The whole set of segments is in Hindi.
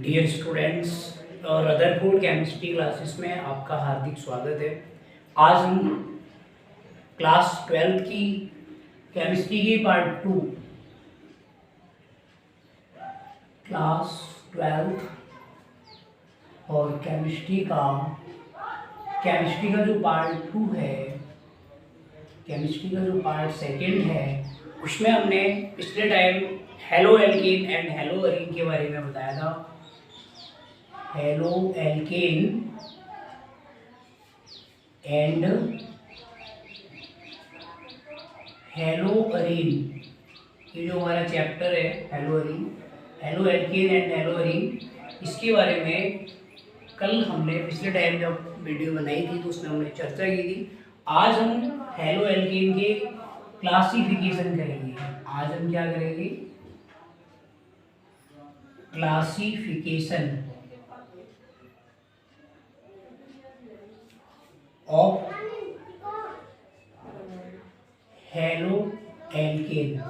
डियर स्टूडेंट्स और रदरफोर्ड केमिस्ट्री क्लासेस में आपका हार्दिक स्वागत है। आज हम क्लास 12 की केमिस्ट्री की पार्ट 2 क्लास 12 और केमिस्ट्री का जो पार्ट 2 है, केमिस्ट्री का जो पार्ट सेकंड है, उसमें हमने पिछले time halo alkane and hello Areen के बारे में बताया था। Halo alkane and hello Areen, ये जो हमारा चैप्टर है hello Areen, halo alkane and hello Areen, इसके बारे में कल हमने पिछले टाइम जब वीडियो बनाई थी तो उसमें हमने चर्चा की थी। आज हम हेलो एल्केन के क्लासिफिकेशन करेंगे। आज हम क्या करेंगे? Classification of halo alkane.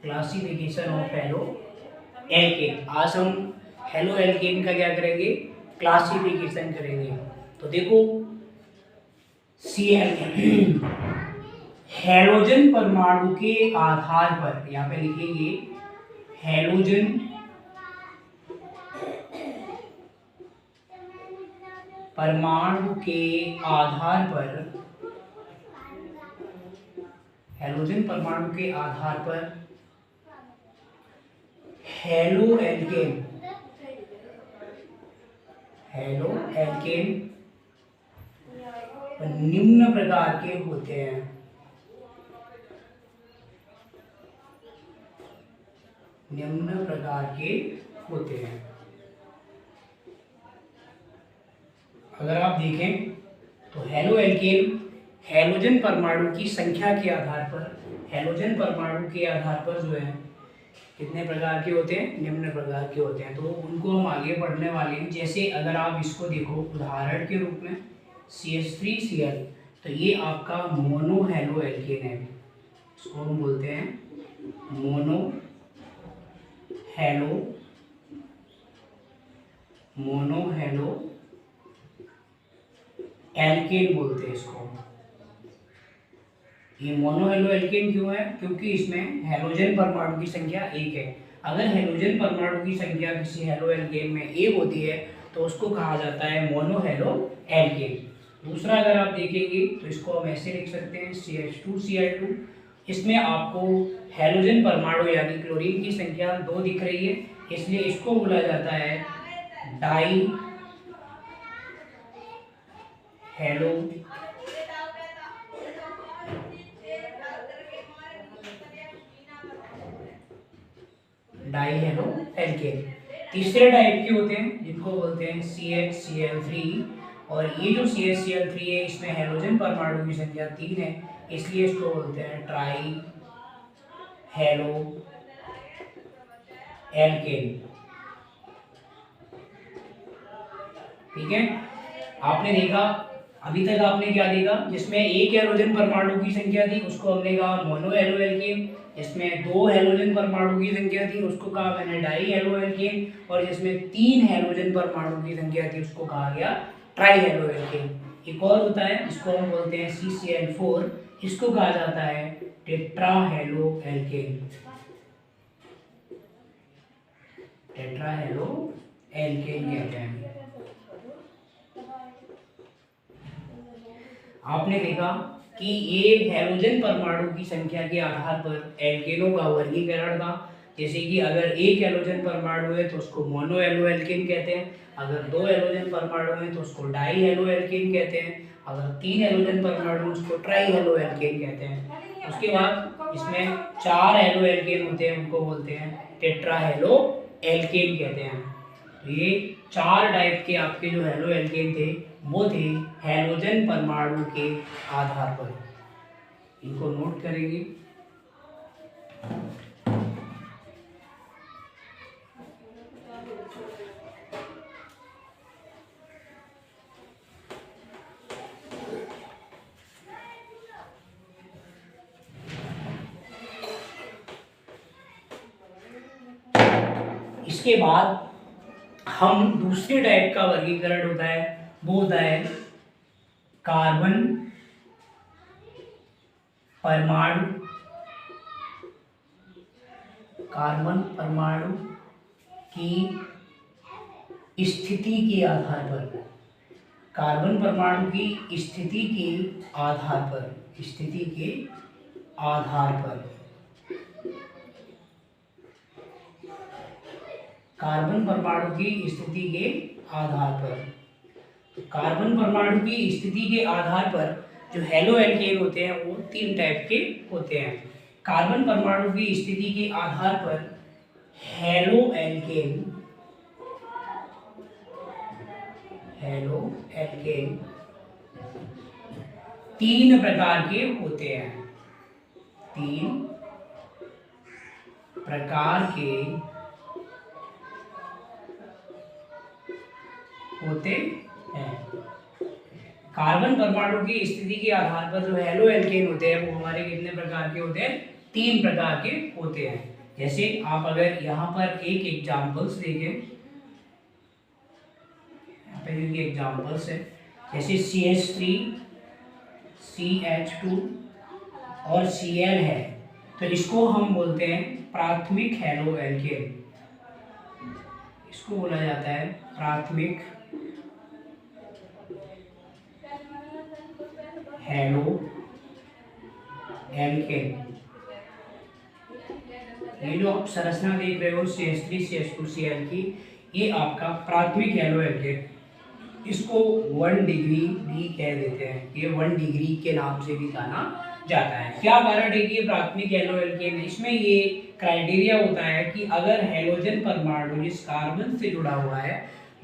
Classification of halo alkane. आज हम हेलो एल्केन का क्या करेंगे? क्लासिफिकेशन करेंगे। तो देखो, Cl हैलोजन परमाणु के आधार पर, यहाँ पे लिखेंगे हैलोजन परमाणु के आधार पर, हैलोजन परमाणु के आधार पर हेलो एल्केन निम्न प्रकार के होते हैं। निम्न प्रकार के होते हैं। अगर आप देखें तो हेलो एल्केन हैलोजन परमाणु की संख्या के आधार पर, हैलोजन परमाणु के आधार पर जो है कितने प्रकार के होते हैं? निम्न प्रकार के होते हैं। तो उनको हम आगे पढ़ने वाले हैं। जैसे अगर आप इसको देखो उदाहरण के रूप में CH3Cl, तो ये आपका मोनो हेलो एल्केन है। इसको हम बोलते हैं मोनो हेलो एल्केन बोलते हैं इसको। ये मोनो हेलो एल्केन क्यों है? क्योंकि इसमें हैलोजन परमाणु की संख्या 1 है। अगर हैलोजन परमाणु की संख्या किसी हेलो एल्केन में 1 होती है तो उसको कहा जाता है मोनो हेलो एल्केन। दूसरा अगर आप देखेंगे तो इसको हम ऐसे लिख सकते हैं CH2Cl2। इसमें आपको हैलोजन परमाणु यानी क्लोरीन की संख्या 2 दिख रही है, इसलिए इसको बोला जाता है डाई हेलो डाईहेलो एल्केन। तीसरे टाइप के होते हैं जिनको बोलते हैं CHCl3, और ये जो CHCl3 है इसमें हैलोजन परमाणु की संख्या 3 है, इसलिए इसको बोलते हैं ट्राई हेलो एल्केन। ठीक है, आपने देखा, अभी तक आपने क्या देखा? जिसमें एक हैलोजन परमाणु की संख्या थी उसको हमने कहा मोनो हेलो एल्केन, जिसमें 2 हैलोजन परमाणु की संख्या थी उसको कहा मैंने डाई हेलो एल्केन, और जिसमें 3 हैलोजन परमाणु की संख्या थी उसको कहा गया ट्राई हेलो एल्केन। एक और होता है जिसको हम बोलते हैं CCl4, इसको कहा जाता है tetra halo alkane. Tetra halo alkane कहते हैं। आपने देखा कि ये हैलोजन परमाणु की संख्या के आधार पर एल्केनों का वर्गीकरण था। जैसे कि अगर एक हैलोजन परमाणु है तो उसको मोनो हेलो एल्केन कहते हैं, अगर 2 हैलोजन परमाणु है तो उसको डाई हेलो एल्केन कहते हैं, अगर 3 हैलोजन परमाणु उसको ट्राई हेलो एल्केन कहते हैं। उसके बाद इसमें 4 हेलो एल्केन होते हैं, उनको बोलते हैं टेट्रा हेलो एल्केन कहते हैं। तो ये 4 टाइप के आपके जो हेलो एल्केन थे वो थे हैलोजन परमाणु के आधार पर। इनको नोट करेंगे। इसके बाद हम दूसरे टाइप का वर्गीकरण होता है, वो होता है कार्बन परमाणु। कार्बन परमाणु की स्थिति के आधार पर, कार्बन परमाणु की स्थिति के आधार पर, स्थिति के आधार पर कार्बन परमाणु की स्थिति के आधार पर, कार्बन परमाणु की स्थिति के आधार पर जो हेलो एल्केन होते हैं वो 3 टाइप के होते हैं। कार्बन परमाणु की स्थिति के आधार पर हेलो एल्केन, हेलो एल्केन 3 प्रकार के होते हैं, 3 प्रकार के होते हैं। कार्बन परमाणु की स्थिति के आधार पर जो हेलो एल्केन होते हैं वो हमारे कितने प्रकार के होते हैं? 3 प्रकार के होते हैं। जैसे आप अगर यहाँ पर एक एग्जाम्पल्स देखें, यहाँ पे देखिए एग्जाम्पल्स है, जैसे CH3, CH2 और Cl है, तो इसको हम बोलते हैं प्राथमिक हेलो एल्केन। इसको बोला जाता है प्राथमिक हेलो एल्केन। ये जो आप संरचना देख रहे हो CH3, CH2, Cl की, ये आपका प्राथमिक हेलो एल्केन, इसको 1 डिग्री भी कह देते हैं, ये 1 डिग्री के नाम से भी जाना जाता है। क्या कारण है कि ये प्राथमिक हेलो एल्केन है? इसमें ये क्राइटेरिया होता है कि अगर हेलोजन परमाणु जिस कार्बन से जुड़ा हुआ है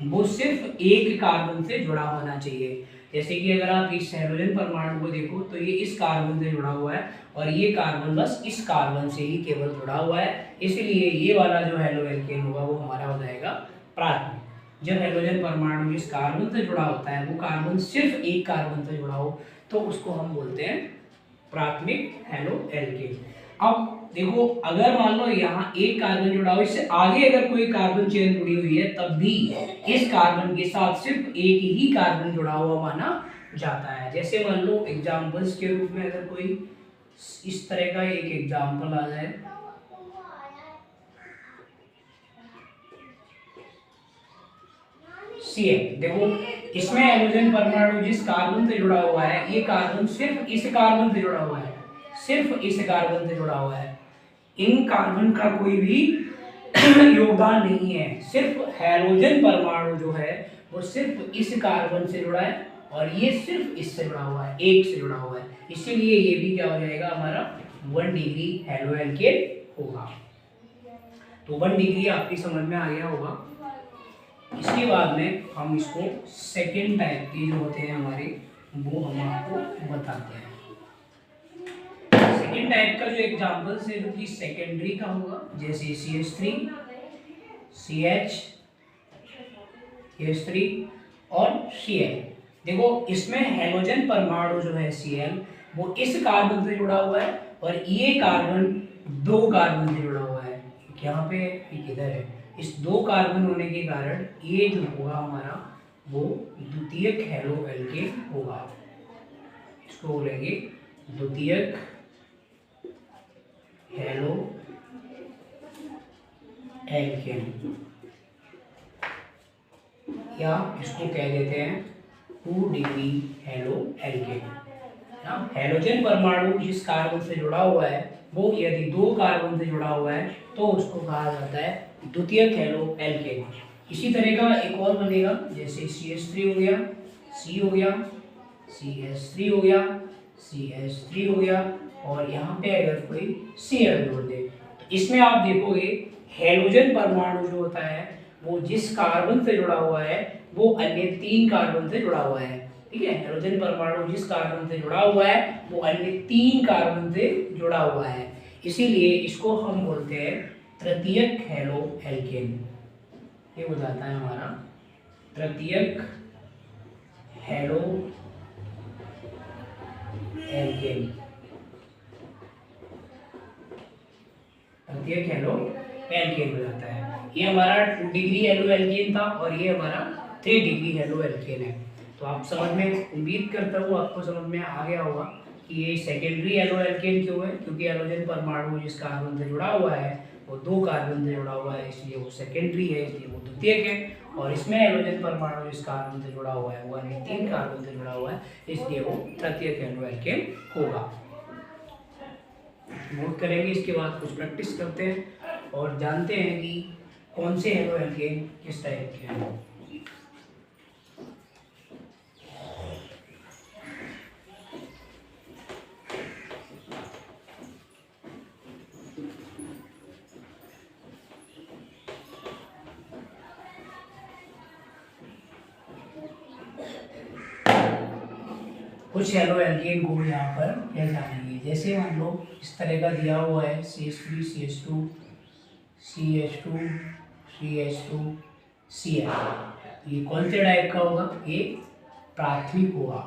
वो सिर्फ एक कार्बन से जुड़ा होना चाहिए। जैसे कि अगर आप इस हेलोजन परमाणु को देखो तो ये इस कार्बन से जुड़ा हुआ है और ये कार्बन बस इस कार्बन से ही केवल जुड़ा हुआ है, इसलिए ये वाला जो हेलो एल्केन होगा वो हमारा हो जाएगा प्राथमिक। जब हेलोजन परमाणु जिस कार्बन से जुड़ा होता है वो कार्बन सिर्फ एक कार्बन से जुड़ा हो तो उसको हम बोलते हैं प्राथमिक हेलो एल्केन। अब देखो अगर मान लो यहाँ एक कार्बन जुड़ा हो, इससे आगे अगर कोई कार्बन चेन जुड़ी हुई है तब भी इस कार्बन के साथ सिर्फ एक ही कार्बन जुड़ा हुआ माना जाता है। जैसे मान लो एग्जाम्पल्स के रूप में अगर कोई इस तरह का एक एग्जाम्पल आ जाए, Cl, देखो इसमें हाइड्रोजन परमाणु जिस कार्बन से जुड़ा हुआ है ये कार्बन सिर्फ इस कार्बन से जुड़ा हुआ है, सिर्फ इस कार्बन से जुड़ा हुआ है, इन कार्बन का कोई भी योगदान नहीं है, सिर्फ हाइड्रोजन परमाणु जो है वो सिर्फ इस कार्बन से जुड़ा है और ये सिर्फ इससे जुड़ा हुआ है, एक से जुड़ा हुआ है, इसीलिए ये भी क्या हो जाएगा हमारा 1 डिग्री हेलो एल्केन होगा। तो 1 डिग्री आपकी समझ में आ गया होगा। इसके बाद में हम इसको सेकेंड टाइप के जो होते हैं हमारे वो हम आपको बताते हैं। सेकेंड टाइप का जो एग्जांपल्स है जो कि सेकेंडरी का होगा, जैसे CH3, CH, CH3 और Cl। देखो इसमें हेलोजन परमाणु जो है Cl वो इस कार्बन से जुड़ा हुआ है और ये कार्बन 2 कार्बन से जुड़ा हुआ है, यहाँ पे एक इधर है, इस 2 कार्बन होने के कारण ये जो होगा हमारा वो द्वितीयक हेलो एल्केन होगा, इसको बोलेंगे द्वितीयक हेलो एल्केन, या इसको कह देते हैं 2 डिग्री हेलो एल्केन। हेलोजन परमाणु जिस कार्बन से जुड़ा हुआ है वो यदि 2 कार्बन से जुड़ा हुआ है तो उसको कहा जाता है द्वितीयक हेलो एल्केन। इसी तरह का एक और बनेगा, जैसे CH3 हो गया, C हो गया, CH3 हो गया, CH3 हो गया और यहाँ पे अगर कोई Cl जोड़ दे तो इसमें आप देखोगे हेलोजन परमाणु जो होता है वो जिस कार्बन से जुड़ा हुआ है वो अन्य 3 कार्बन से जुड़ा हुआ है, ठीक है। हेलोजन परमाणु जिस कार्बन से जुड़ा हुआ है वो अन्य 3 कार्बन से जुड़ा हुआ है, इसीलिए इसको हम बोलते हैं तृतीयक हेलो एल्केन। ये हो जाता है हमारा तृतीयक हेलो एल्केन, तृतीयक हेलो एल्केन हो जाता है। ये हमारा 2 डिग्री हेलो एल्केन था और ये हमारा 3 डिग्री हेलो एल्केन है। तो आप समझ में, उम्मीद करता हूँ आपको समझ में आ गया होगा कि ये सेकेंडरी हेलो एल्केन क्यों है, क्योंकि हेलोजन परमाणु जिस कार्बन से जुड़ा हुआ है वो 2 कार्बन से जुड़ा हुआ है, इसलिए वो सेकेंडरी है, इसलिए वो द्वितीयक है। और इसमें हेलोजन परमाणु जिस कार्बन से जुड़ा हुआ है वो अन्य 3 कार्बन से जुड़ा हुआ है, इसलिए वो तृतीयक हेलो एल्केन होगा। नोट करेंगे, इसके बाद कुछ प्रैक्टिस करते हैं और जानते हैं कि कौन से हेलो एल्केन किस टाइप के हैं। कुछ हेलो एल्केन को यहाँ पर पहचानेंगे। जैसे मान लो इस तरह का दिया हुआ है CH3 CH2 CH2 CH2 Cl, ये कौन से टाइप का होगा? ये प्राथमिक होगा,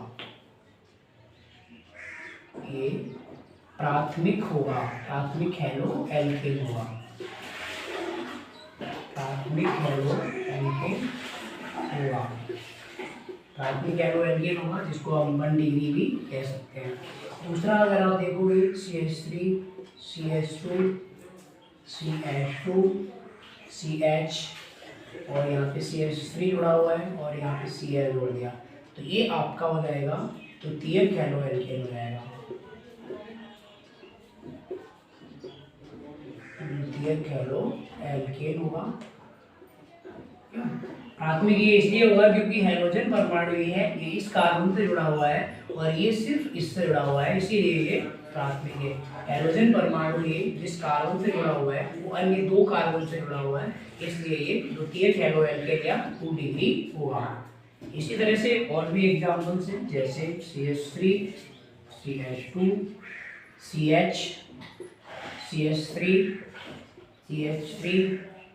ये प्राथमिक होगा, प्राथमिक हेलो एल्केन होगा, प्राथमिक हेलो एल्केन होगा, प्राथमिक हेलो एल्केन होगा, जिसको हम 1 डिग्री भी कह सकते हैं। दूसरा अगर आप देखोगे CH3 CH2 CH2 CH और यहाँ पे CH3 जुड़ा हुआ है और यहाँ पे Cl जोड़ दिया, तो ये आपका हो जाएगा तृतीयक हेलो एल्केन हो जाएगा, तृतीयक हेलो एल्केन होगा। प्राथमिक ये इसलिए होगा क्योंकि हेलोजन परमाणु ये है, ये इस कार्बन से जुड़ा हुआ है और ये सिर्फ इससे जुड़ा हुआ है, इसीलिए ये प्राथमिक है। हेलोजन परमाणु ये जिस कार्बन से जुड़ा हुआ है वो अन्य 2 कार्बन से जुड़ा हुआ है, इसलिए ये द्वितीयक हेलो एल्केन या 2 डिग्री होगा। इसी तरह से और भी एग्जाम्पल्स हैं, जैसे CH3 CH2 CH CH3 CH3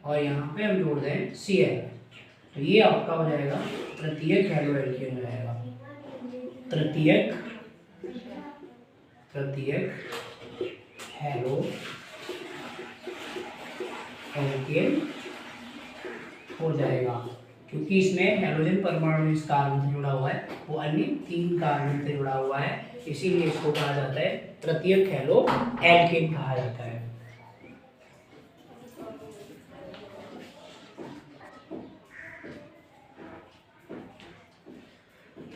और यहाँ पे हम जोड़ दें Cl, तो ये आपका हो जाएगा तृतीयक हेलो एल्केन हो जाएगा, तृतीयक हेलो एल्केन हो जाएगा, क्योंकि इसमें हेलोजन परमाणु इस कार्बन से जुड़ा हुआ है वो अन्य 3 कार्बन से जुड़ा हुआ है, इसीलिए इसको कहा जाता है तृतीयक हेलो एल्केन कहा जाता है।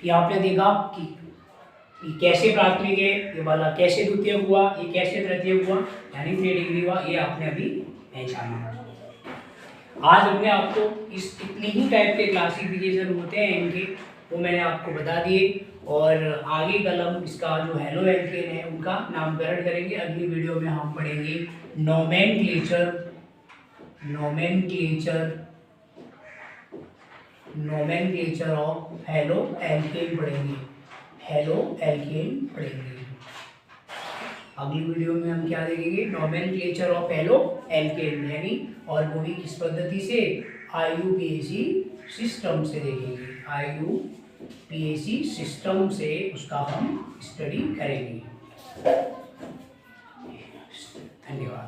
ये आपने देखा कि कैसे प्राथमिक है, ये वाला कैसे द्वितीयक हुआ, ये कैसे तृतीयक हुआ, यानी 3 डिग्री हुआ, ये आपने अभी पहचाना। आज हमने आपको इस इतनी ही टाइप के क्लासिफिकेशन होते हैं इनके, वो मैंने आपको बता दिए, और आगे कल हम इसका जो हेलो एल्केन है उनका नामकरण करेंगे। अगली वीडियो में हम पढ़ेंगे नोमेनक्लेचर ऑफ हेलो एल्केन पढ़ेंगे, हेलो एल्केन पढ़ेंगे। अगली वीडियो में हम क्या देखेंगे? नोमेनक्लेचर ऑफ हेलो एल्केन, यानी और वो भी किस पद्धति से? IUPAC सिस्टम से देखेंगे, IUPAC सिस्टम से उसका हम स्टडी करेंगे। धन्यवाद।